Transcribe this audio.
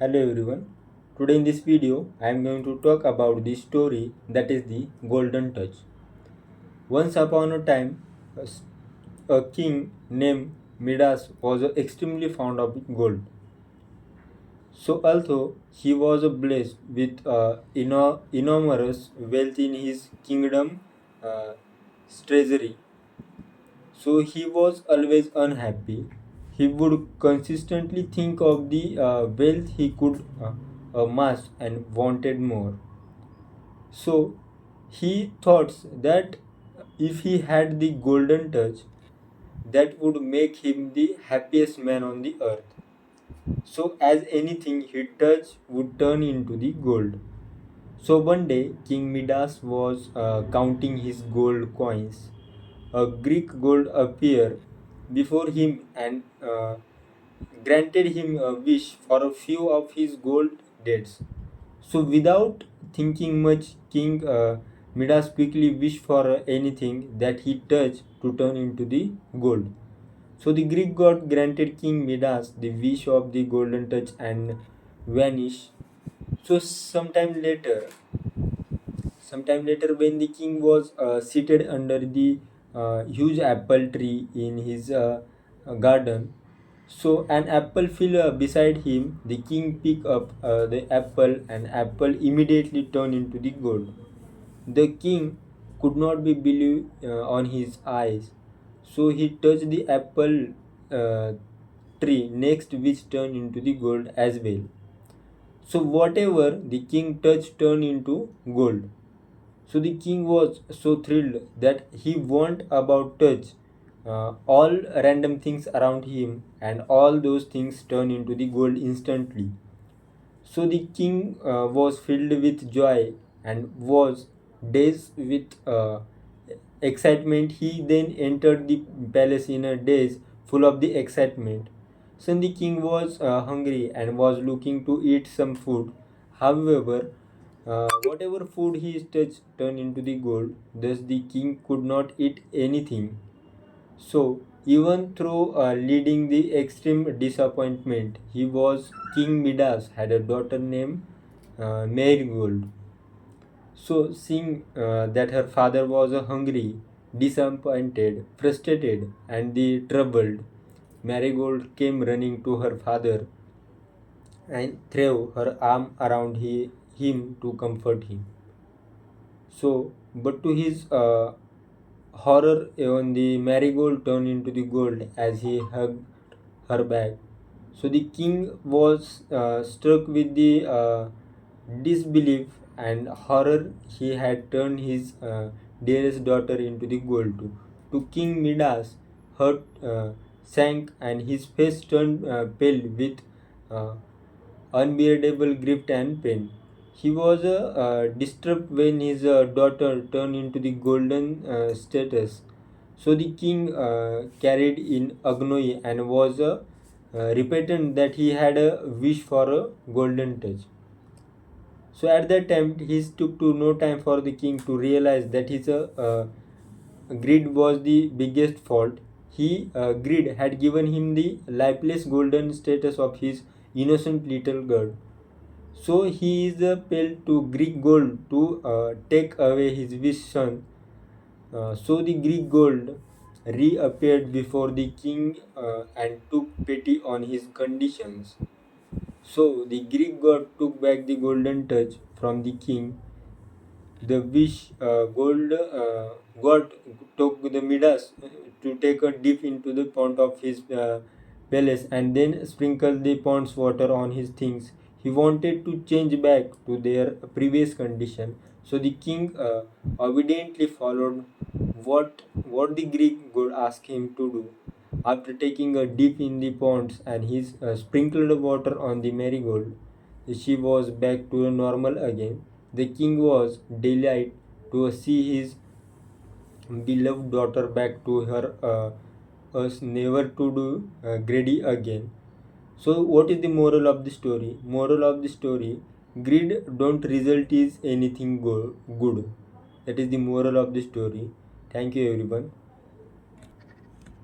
Hello everyone. Today in this video I am going to talk about the story that is the Golden Touch. Once upon a time a king named Midas was extremely fond of gold. So although he was blessed with enormous wealth in his kingdom uh, treasury, so he was always unhappy. He would consistently think of the wealth he could amass and wanted more. So he thought that if he had the golden touch, that would make him the happiest man on the earth. So as anything he touched would turn into the gold. So one day King Midas was counting his gold coins. A Greek god appeared before him and granted him a wish for a few of his gold dates. So, without thinking much, King Midas quickly wished for anything that he touched to turn into the gold. So, the Greek god granted King Midas the wish of the golden touch and vanished. So, sometime later, when the king was seated under the huge apple tree in his garden, so an apple fell beside him. The king picked up the apple, and apple immediately turned into the gold. The king could not be believed on his eyes, so he touched the apple uh, tree next, which turned into the gold as well. So whatever the king touched turned into gold. So the king was so thrilled that he went about touch all random things around him, and all those things turned into the gold instantly. So the king was filled with joy and was dazed with excitement. He then entered the palace in a daze full of the excitement. So the king was hungry and was looking to eat some food. However, whatever food he touched turned into the gold. Thus the king could not eat anything. So, even through leading the extreme disappointment, he was King Midas had a daughter named Marigold. So, seeing that her father was hungry, disappointed, frustrated, and the troubled, Marigold came running to her father and threw her arm around him to comfort him. So, but to his horror, even the marigold turned into the gold as he hugged her back. So the king was struck with the disbelief and horror. He had turned his dearest daughter into the gold too. To King Midas, heart sank and his face turned pale with uh, unbearable grief and pain. He was disturbed when his daughter turned into the golden status. So the king carried in agony and was repentant that he had a wish for a golden touch. So at that time, he took to no time for the king to realize that his greed was the biggest fault. Greed had given him the lifeless golden status of his innocent little girl. So he is appealed to Greek gold to take away his wish son. So the Greek gold reappeared before the king and took pity on his conditions. So the Greek god took back the golden touch from the king. The wish gold god took the Midas to take a dip into the pond of his palace and then sprinkle the pond's water on his things. He wanted to change back to their previous condition. So the king obediently followed what the Greek god asked him to do. After taking a dip in the ponds and his sprinkled water on the marigold, she was back to normal again. The king was delighted to see his beloved daughter back to her us never to do greedy again. So what is the moral of the story? Moral of the story: greed don't result is anything good. That is the moral of the story. Thank you everyone.